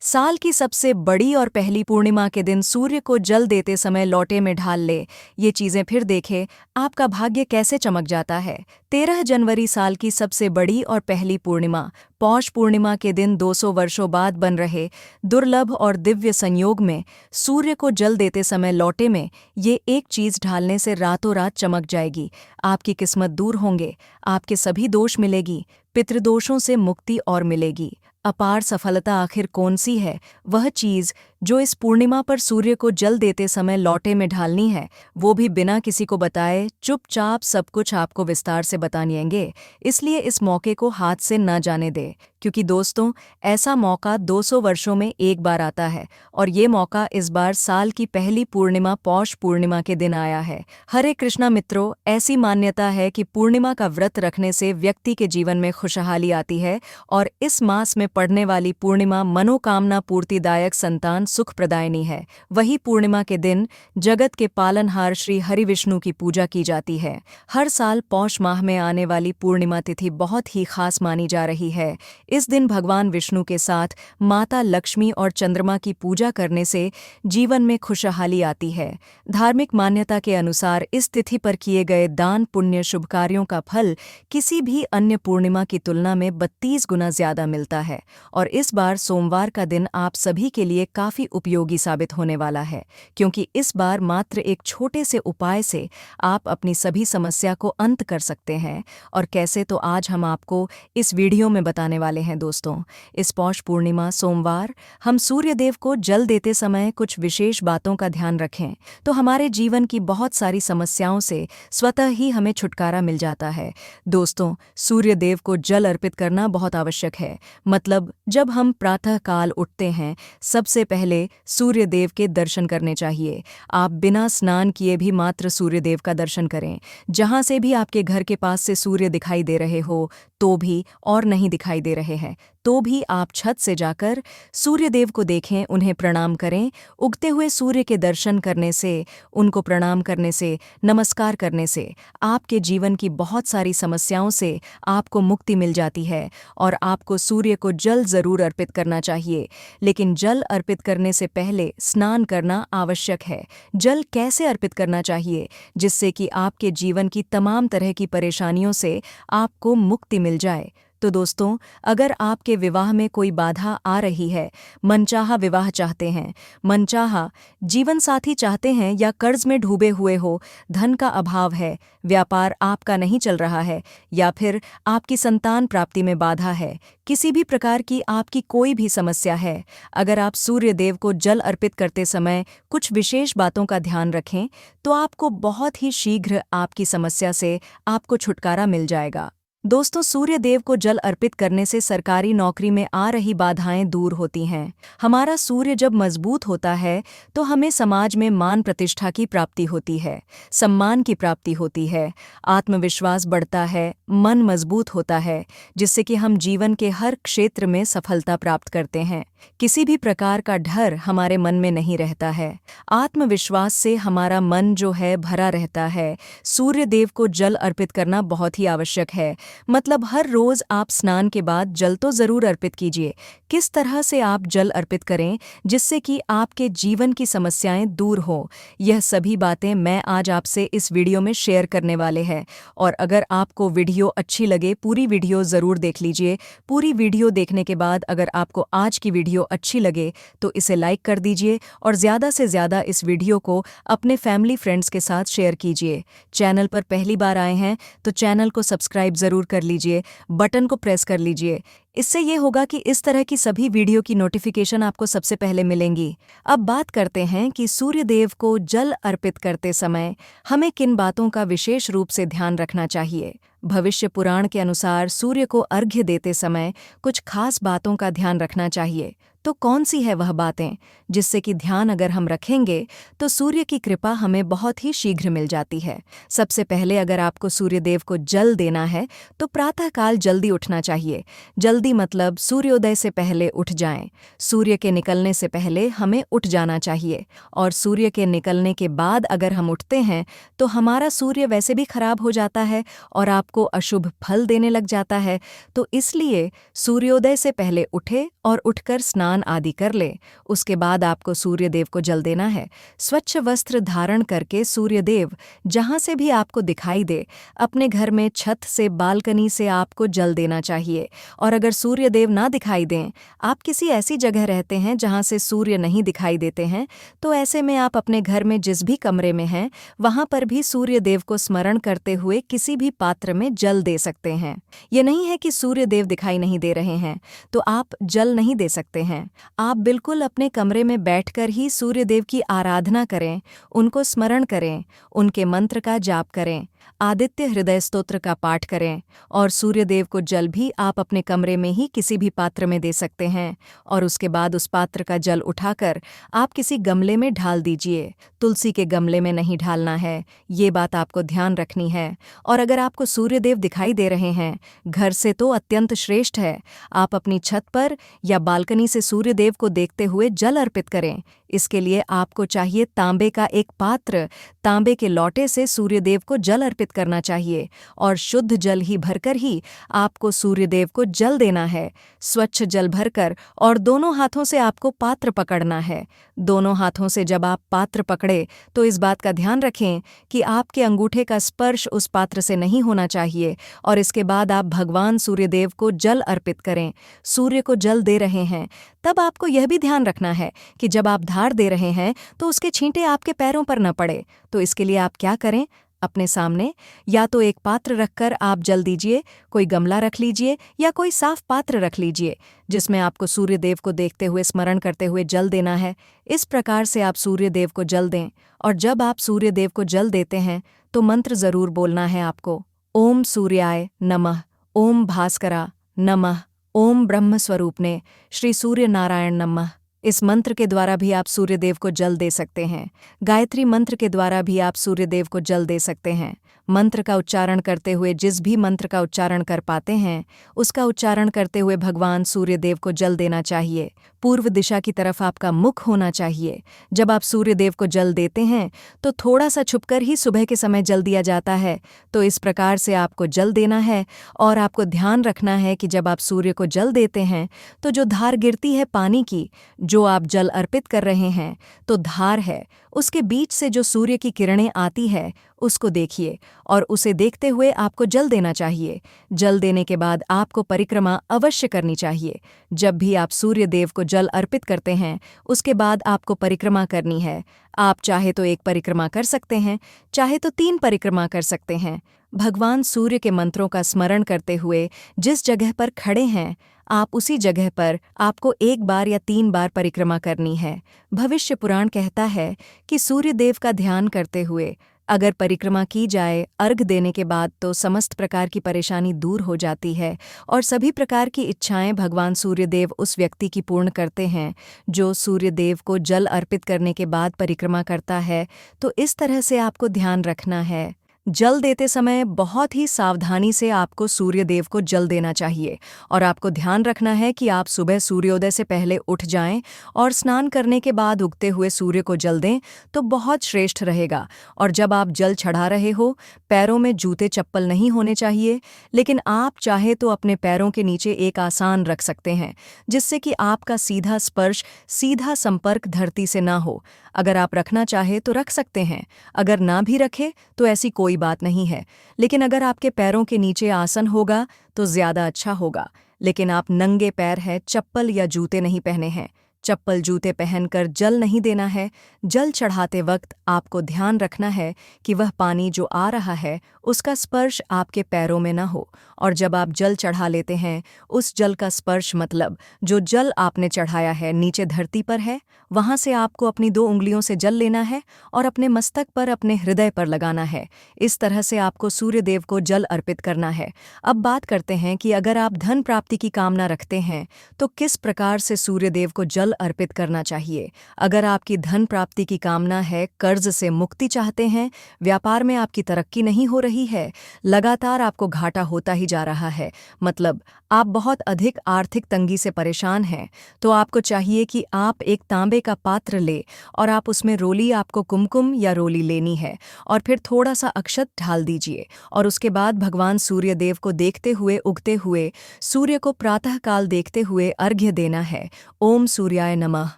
साल की सबसे बड़ी और पहली पूर्णिमा के दिन सूर्य को जल देते समय लोटे में ढाल ले। ये चीजें फिर देखें, आपका भाग्य कैसे चमक जाता है। 13 जनवरी साल की सबसे बड़ी और पहली पूर्णिमा, पौष पूर्णिमा के दिन 200 वर्षों बाद बन रहे दुर्लभ और दिव्य संयोग में सूर्य को जल देते समय लोटे में ये एक चीज ढालने से रातों रात चमक जाएगी। आपकी किस्मत दूर होंगे, आपके सभी दोष मिलेगी, पितृदोषों से मुक्ति और मिलेगी। अपार सफलता आखिर कौन सी है वह चीज जो इस पूर्णिमा पर सूर्य को जल देते समय लोटे में ढालनी है, वो भी बिना किसी को बताए चुपचाप सब कुछ आपको विस्तार से बताएंगे। इसलिए इस मौके को हाथ से न जाने दे, क्योंकि दोस्तों ऐसा मौका 200 वर्षों में एक बार आता है और ये मौका इस बार साल की पहली पूर्णिमा पौष पूर्णिमा के दिन आया है। हरे कृष्णा मित्रों, ऐसी मान्यता है कि पूर्णिमा का व्रत रखने से व्यक्ति के जीवन में खुशहाली आती है और इस मास में पड़ने वाली पूर्णिमा मनोकामना पूर्तिदायक संतान सुख प्रदायिनी है। वही पूर्णिमा के दिन जगत के पालनहार श्री हरि विष्णु की पूजा की जाती है। हर साल पौष माह में आने वाली पूर्णिमा तिथि बहुत ही खास मानी जा रही है। इस दिन भगवान विष्णु के साथ माता लक्ष्मी और चंद्रमा की पूजा करने से जीवन में खुशहाली आती है। धार्मिक मान्यता के अनुसार इस तिथि पर किए गए दान पुण्य शुभ कार्यों का फल किसी भी अन्य पूर्णिमा की तुलना में 32 गुना ज्यादा मिलता है और इस बार सोमवार का दिन आप सभी के लिए काफी उपयोगी साबित होने वाला है, क्योंकि इस बार मात्र एक छोटे से उपाय से आप अपनी सभी समस्या को अंत कर सकते हैं। और कैसे, तो आज हम आपको इस वीडियो में बताने वाले हैं दोस्तों। इस पौष पूर्णिमा सोमवार हम सूर्य देव को जल देते समय कुछ विशेष बातों का ध्यान रखें तो हमारे जीवन की बहुत सारी समस्याओं से स्वतः ही हमें छुटकारा मिल जाता है। दोस्तों, सूर्य देव को जल अर्पित करना बहुत आवश्यक है। मतलब जब हम प्रातः काल उठते हैं, सबसे पहले सूर्य देव के दर्शन करने चाहिए। आप बिना स्नान किए भी मात्र सूर्य देव का दर्शन करें। जहां से भी आपके घर के पास से सूर्य दिखाई दे रहे हो तो भी, और नहीं दिखाई दे रहे हैं तो भी आप छत से जाकर सूर्य देव को देखें, उन्हें प्रणाम करें। उगते हुए सूर्य के दर्शन करने से, उनको प्रणाम करने से, नमस्कार करने से आपके जीवन की बहुत सारी समस्याओं से आपको मुक्ति मिल जाती है। और आपको सूर्य को जल जरूर अर्पित करना चाहिए, लेकिन जल अर्पित करने से पहले स्नान करना आवश्यक है। जल कैसे अर्पित करना चाहिए जिससे कि आपके जीवन की तमाम तरह की परेशानियों से आपको मुक्ति मिल जाए? तो दोस्तों, अगर आपके विवाह में कोई बाधा आ रही है, मनचाहा विवाह चाहते हैं, मनचाहा जीवन साथी चाहते हैं, या कर्ज में डूबे हुए हो, धन का अभाव है, व्यापार आपका नहीं चल रहा है, या फिर आपकी संतान प्राप्ति में बाधा है, किसी भी प्रकार की आपकी कोई भी समस्या है, अगर आप सूर्य देव को जल अर्पित करते समय कुछ विशेष बातों का ध्यान रखें तो आपको बहुत ही शीघ्र आपकी समस्या से आपको छुटकारा मिल जाएगा। दोस्तों, सूर्य देव को जल अर्पित करने से सरकारी नौकरी में आ रही बाधाएं दूर होती हैं। हमारा सूर्य जब मजबूत होता है तो हमें समाज में मान प्रतिष्ठा की प्राप्ति होती है, सम्मान की प्राप्ति होती है, आत्मविश्वास बढ़ता है, मन मजबूत होता है, जिससे कि हम जीवन के हर क्षेत्र में सफलता प्राप्त करते हैं। किसी भी प्रकार का डर हमारे मन में नहीं रहता है। आत्मविश्वास से हमारा मन जो है भरा रहता है। सूर्य देव को जल अर्पित करना बहुत ही आवश्यक है। मतलब हर रोज आप स्नान के बाद जल तो जरूर अर्पित कीजिए। किस तरह से आप जल अर्पित करें जिससे कि आपके जीवन की समस्याएं दूर हो, यह सभी बातें मैं आज आपसे इस वीडियो में शेयर करने वाले हैं। और अगर आपको वीडियो अच्छी लगे, पूरी वीडियो जरूर देख लीजिए। पूरी वीडियो देखने के बाद अगर आपको आज की वीडियो अच्छी लगे तो इसे लाइक कर दीजिए और ज़्यादा से ज़्यादा इस वीडियो को अपने फैमिली फ्रेंड्स के साथ शेयर कीजिए। चैनल पर पहली बार आए हैं तो चैनल को सब्सक्राइब ज़रूर कर लीजिए, बटन को प्रेस कर लीजिए। इससे ये होगा कि इस तरह की सभी वीडियो की नोटिफिकेशन आपको सबसे पहले मिलेंगी। अब बात करते हैं कि सूर्य देव को जल अर्पित करते समय हमें किन बातों का विशेष रूप से ध्यान रखना चाहिए। भविष्य पुराण के अनुसार सूर्य को अर्घ्य देते समय कुछ खास बातों का ध्यान रखना चाहिए। तो कौन सी है वह बातें जिससे कि ध्यान अगर हम रखेंगे तो सूर्य की कृपा हमें बहुत ही शीघ्र मिल जाती है। सबसे पहले अगर आपको सूर्य देव को जल देना है तो प्रातःकाल जल्दी उठना चाहिए। जल्दी जल्दी मतलब सूर्योदय से पहले उठ जाएं। सूर्य के निकलने से पहले हमें उठ जाना चाहिए, और सूर्य के निकलने के बाद अगर हम उठते हैं तो हमारा सूर्य वैसे भी खराब हो जाता है और आपको अशुभ फल देने लग जाता है। तो इसलिए सूर्योदय से पहले उठे और उठकर स्नान आदि कर ले। उसके बाद आपको सूर्यदेव को जल देना है। स्वच्छ वस्त्र धारण करके सूर्यदेव जहाँ से भी आपको दिखाई दे, अपने घर में छत से, बालकनी से आपको जल देना चाहिए। और अगर सूर्यदेव ना दिखाई दें, आप किसी ऐसी जगह रहते हैं जहाँ से सूर्य नहीं दिखाई देते हैं, तो ऐसे में आप अपने घर में जिस भी कमरे में हैं वहाँ पर भी सूर्यदेव को स्मरण करते हुए किसी भी पात्र में जल दे सकते हैं। ये नहीं है कि सूर्यदेव दिखाई नहीं दे रहे हैं तो आप जल नहीं दे सकते हैं। आप बिल्कुल अपने कमरे में बैठकर ही सूर्यदेव की आराधना करें, उनको स्मरण करें, उनके मंत्र का जाप करें, आदित्य हृदय स्तोत्र का पाठ करें। और सूर्यदेव को जल भी आप अपने कमरे में ही किसी भी पात्र में दे सकते हैं। और उसके बाद उस पात्र का जल उठाकर आप किसी गमले में ढाल दीजिए। तुलसी के गमले में नहीं ढालना है, ये बात आपको ध्यान रखनी है। और अगर आपको सूर्यदेव दिखाई दे रहे हैं घर से तो अत्यंत श्रेष्ठ है, आप अपनी छत पर या बालकनी से सूर्यदेव को देखते हुए जल अर्पित करें। इसके लिए आपको चाहिए तांबे का एक पात्र, तांबे के लोटे से सूर्यदेव को जल अर्पित करना चाहिए और शुद्ध जल ही भरकर ही आपको सूर्यदेव को जल देना है। स्वच्छ जल भरकर और दोनों हाथों से आपको पात्र पकड़ना है। दोनों हाथों से जब आप पात्र पकड़े तो इस बात का ध्यान रखें कि आपके अंगूठे का स्पर्श उस पात्र से नहीं होना चाहिए। और इसके बाद आप भगवान सूर्यदेव को जल अर्पित करें। सूर्य को जल दे रहे हैं तब आपको यह भी ध्यान रखना है कि जब आप धार दे रहे हैं तो उसके छींटे आपके पैरों पर न पड़े। तो इसके लिए आप क्या करें, अपने सामने या तो एक पात्र रखकर आप जल दीजिए, कोई गमला रख लीजिए या कोई साफ पात्र रख लीजिए जिसमें आपको सूर्यदेव को देखते हुए स्मरण करते हुए जल देना है। इस प्रकार से आप सूर्यदेव को जल दें। और जब आप सूर्यदेव को जल देते हैं तो मंत्र जरूर बोलना है आपको। ओम सूर्याय नमः, ओम भास्करा नमः, ओम ब्रह्म स्वरूपने श्री सूर्य नारायण नमः। इस मंत्र के द्वारा भी आप सूर्यदेव को जल दे सकते हैं। गायत्री मंत्र के द्वारा भी आप सूर्यदेव को जल दे सकते हैं। मंत्र का उच्चारण करते हुए जिस भी मंत्र का उच्चारण कर पाते हैं उसका उच्चारण करते हुए भगवान सूर्यदेव को जल देना चाहिए। पूर्व दिशा की तरफ आपका मुख होना चाहिए। जब आप सूर्यदेव को जल देते हैं तो थोड़ा सा छुपकर ही सुबह के समय जल दिया जाता है। तो इस प्रकार से आपको जल देना है। और आपको ध्यान रखना है कि जब आप सूर्य को जल देते हैं तो जो धार गिरती है पानी की, जो आप जल अर्पित कर रहे हैं तो धार है, उसके बीच से जो सूर्य की किरणें आती है उसको देखिए और उसे देखते हुए आपको जल देना चाहिए। जल देने के बाद आपको परिक्रमा अवश्य करनी चाहिए। जब भी आप सूर्यदेव को जल अर्पित करते हैं उसके बाद आपको परिक्रमा करनी है। आप चाहे तो एक परिक्रमा कर सकते हैं, चाहे तो 3 परिक्रमा कर सकते हैं। भगवान सूर्य के मंत्रों का स्मरण करते हुए जिस जगह पर खड़े हैं आप उसी जगह पर आपको 1 बार या 3 बार परिक्रमा करनी है। भविष्य पुराण कहता है कि सूर्यदेव का ध्यान करते हुए अगर परिक्रमा की जाए अर्घ देने के बाद तो समस्त प्रकार की परेशानी दूर हो जाती है और सभी प्रकार की इच्छाएं भगवान सूर्यदेव उस व्यक्ति की पूर्ण करते हैं जो सूर्यदेव को जल अर्पित करने के बाद परिक्रमा करता है। तो इस तरह से आपको ध्यान रखना है। जल देते समय बहुत ही सावधानी से आपको सूर्यदेव को जल देना चाहिए और आपको ध्यान रखना है कि आप सुबह सूर्योदय से पहले उठ जाएं और स्नान करने के बाद उगते हुए सूर्य को जल दें तो बहुत श्रेष्ठ रहेगा। और जब आप जल चढ़ा रहे हो पैरों में जूते चप्पल नहीं होने चाहिए, लेकिन आप चाहे तो अपने पैरों के नीचे एक आसान रख सकते हैं जिससे कि आपका सीधा स्पर्श, सीधा संपर्क धरती से ना हो। अगर आप रखना चाहे तो रख सकते हैं, अगर ना भी रखे तो ऐसी कोई बात नहीं है। लेकिन अगर आपके पैरों के नीचे आसन होगा तो ज़्यादा अच्छा होगा। लेकिन आप नंगे पैर हैं, चप्पल या जूते नहीं पहने हैं, चप्पल जूते पहनकर जल नहीं देना है। जल चढ़ाते वक्त आपको ध्यान रखना है कि वह पानी जो आ रहा है उसका स्पर्श आपके पैरों में न हो। और जब आप जल चढ़ा लेते हैं उस जल का स्पर्श मतलब जो जल आपने चढ़ाया है नीचे धरती पर है, वहाँ से आपको अपनी 2 उंगलियों से जल लेना है और अपने मस्तक पर, अपने हृदय पर लगाना है। इस तरह से आपको सूर्यदेव को जल अर्पित करना है। अब बात करते हैं कि अगर आप धन प्राप्ति की कामना रखते हैं तो किस प्रकार से सूर्यदेव को जल जल अर्पित करना चाहिए। अगर आपकी धन प्राप्ति की कामना है, कर्ज से मुक्ति चाहते हैं, व्यापार में आपकी तरक्की नहीं हो रही है, लगातार आपको घाटा होता ही जा रहा है, मतलब आप बहुत अधिक आर्थिक तंगी से परेशान हैं, तो आपको चाहिए कि आप एक तांबे का पात्र ले और आप उसमें रोली, आपको कुमकुम या रोली लेनी है और फिर थोड़ा सा अक्षत ढाल दीजिए और उसके बाद भगवान सूर्य देव को देखते हुए, उगते हुए सूर्य को प्रातःकाल देखते हुए अर्घ्य देना है। ओम सूर्याय नमः,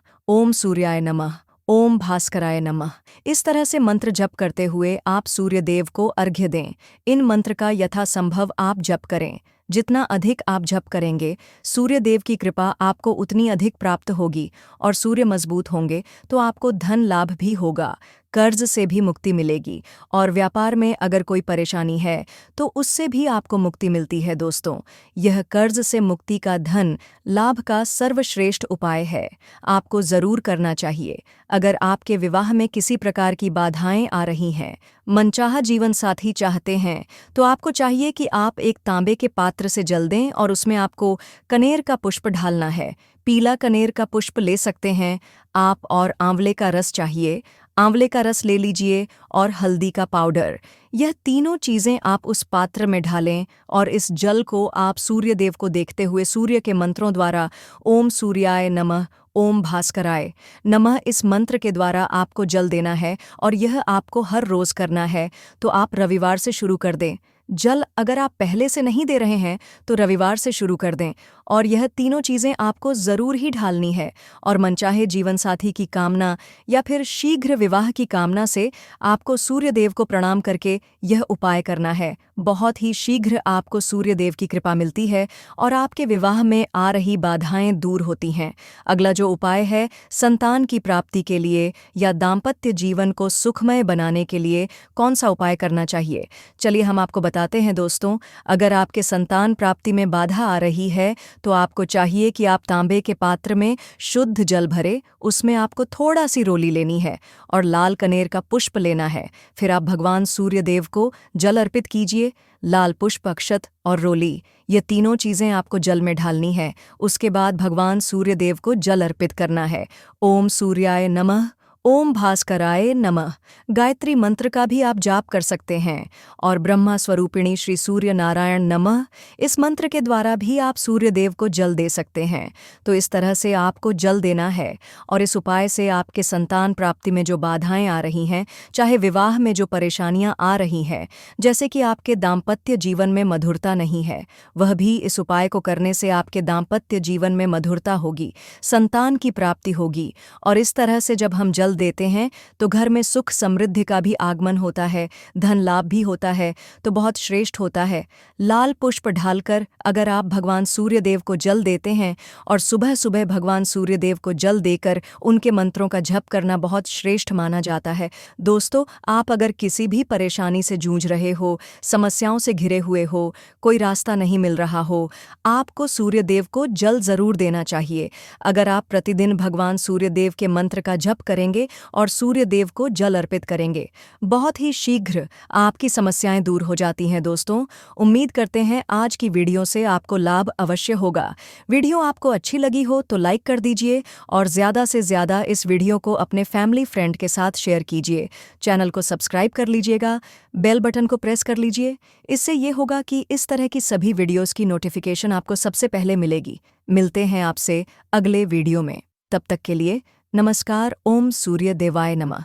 ओम सूर्याय नमः, ओम भास्कराय नमः। इस तरह से मंत्र जप करते हुए आप सूर्य देव को अर्घ्य दें। इन मंत्र का यथासंभव आप जप करें। जितना अधिक आप जप करेंगे, सूर्य देव की कृपा आपको उतनी अधिक प्राप्त होगी और सूर्य मजबूत होंगे तो आपको धन लाभ भी होगा, कर्ज से भी मुक्ति मिलेगी और व्यापार में अगर कोई परेशानी है तो उससे भी आपको मुक्ति मिलती है। दोस्तों, यह कर्ज से मुक्ति का धन लाभ का सर्वश्रेष्ठ उपाय है, आपको जरूर करना चाहिए। अगर आपके विवाह में किसी प्रकार की बाधाएं आ रही हैं, मनचाहा जीवन साथी चाहते हैं, तो आपको चाहिए कि आप एक तांबे के पात्र से जल दें और उसमें आपको कनेर का पुष्प ढालना है। पीला कनेर का पुष्प ले सकते हैं आप, और आंवले का रस चाहिए, आंवले का रस ले लीजिए, और हल्दी का पाउडर। यह तीनों चीज़ें आप उस पात्र में ढालें और इस जल को आप सूर्य देव को देखते हुए सूर्य के मंत्रों द्वारा ओम सूर्याय नमः, ओम भास्कराय नमः, इस मंत्र के द्वारा आपको जल देना है और यह आपको हर रोज करना है। तो आप रविवार से शुरू कर दें। जल अगर आप पहले से नहीं दे रहे हैं तो रविवार से शुरू कर दें और यह तीनों चीज़ें आपको ज़रूर ही ढालनी है। और मनचाहे जीवनसाथी की कामना या फिर शीघ्र विवाह की कामना से आपको सूर्य देव को प्रणाम करके यह उपाय करना है। बहुत ही शीघ्र आपको सूर्य देव की कृपा मिलती है और आपके विवाह में आ रही बाधाएं दूर होती हैं। अगला जो उपाय है, संतान की प्राप्ति के लिए या दाम्पत्य जीवन को सुखमय बनाने के लिए कौन सा उपाय करना चाहिए, चलिए हम आपको बताते हैं। दोस्तों, अगर आपके संतान प्राप्ति में बाधा आ रही है तो आपको चाहिए कि आप तांबे के पात्र में शुद्ध जल भरे, उसमें आपको थोड़ा सी रोली लेनी है और लाल कनेर का पुष्प लेना है। फिर आप भगवान सूर्य देव को जल अर्पित कीजिए। लाल पुष्प, अक्षत और रोली, ये तीनों चीज़ें आपको जल में ढालनी है। उसके बाद भगवान सूर्य देव को जल अर्पित करना है। ओम सूर्याय नमः, ओम भास्कराय नमः गायत्री मंत्र का भी आप जाप कर सकते हैं और ब्रह्मा स्वरूपिणी श्री सूर्य नारायण नमः, इस मंत्र के द्वारा भी आप सूर्य देव को जल दे सकते हैं। तो इस तरह से आपको जल देना है और इस उपाय से आपके संतान प्राप्ति में जो बाधाएं आ रही हैं, चाहे विवाह में जो परेशानियां आ रही हैं, जैसे कि आपके दाम्पत्य जीवन में मधुरता नहीं है, वह भी इस उपाय को करने से आपके दाम्पत्य जीवन में मधुरता होगी, संतान की प्राप्ति होगी। और इस तरह से जब हम जल देते हैं तो घर में सुख समृद्धि का भी आगमन होता है, धन लाभ भी होता है, तो बहुत श्रेष्ठ होता है। लाल पुष्प ढालकर अगर आप भगवान सूर्य देव को जल देते हैं और सुबह सुबह भगवान सूर्य देव को जल देकर उनके मंत्रों का जप करना बहुत श्रेष्ठ माना जाता है। दोस्तों, आप अगर किसी भी परेशानी से जूझ रहे हो, समस्याओं से घिरे हुए हो, कोई रास्ता नहीं मिल रहा हो, आपको सूर्य देव को जल जरूर देना चाहिए। अगर आप प्रतिदिन भगवान सूर्य देव के मंत्र का जप करेंगे और सूर्य देव को जल अर्पित करेंगे, बहुत ही शीघ्र आपकी समस्याएं दूर हो जाती हैं। दोस्तों, उम्मीद करते हैं आज की वीडियो से आपको लाभ अवश्य होगा। वीडियो आपको अच्छी लगी हो तो लाइक कर दीजिए और ज़्यादा से ज़्यादा इस वीडियो को अपने फैमिली फ्रेंड के साथ शेयर कीजिए। चैनल को सब्सक्राइब कर लीजिएगा, बेल बटन को प्रेस कर लीजिए। इससे ये होगा कि इस तरह की सभी वीडियोस की नोटिफिकेशन आपको सबसे पहले मिलेगी। मिलते हैं आपसे अगले वीडियो में, तब तक के लिए नमस्कार। ओम सूर्य देवाय नमः।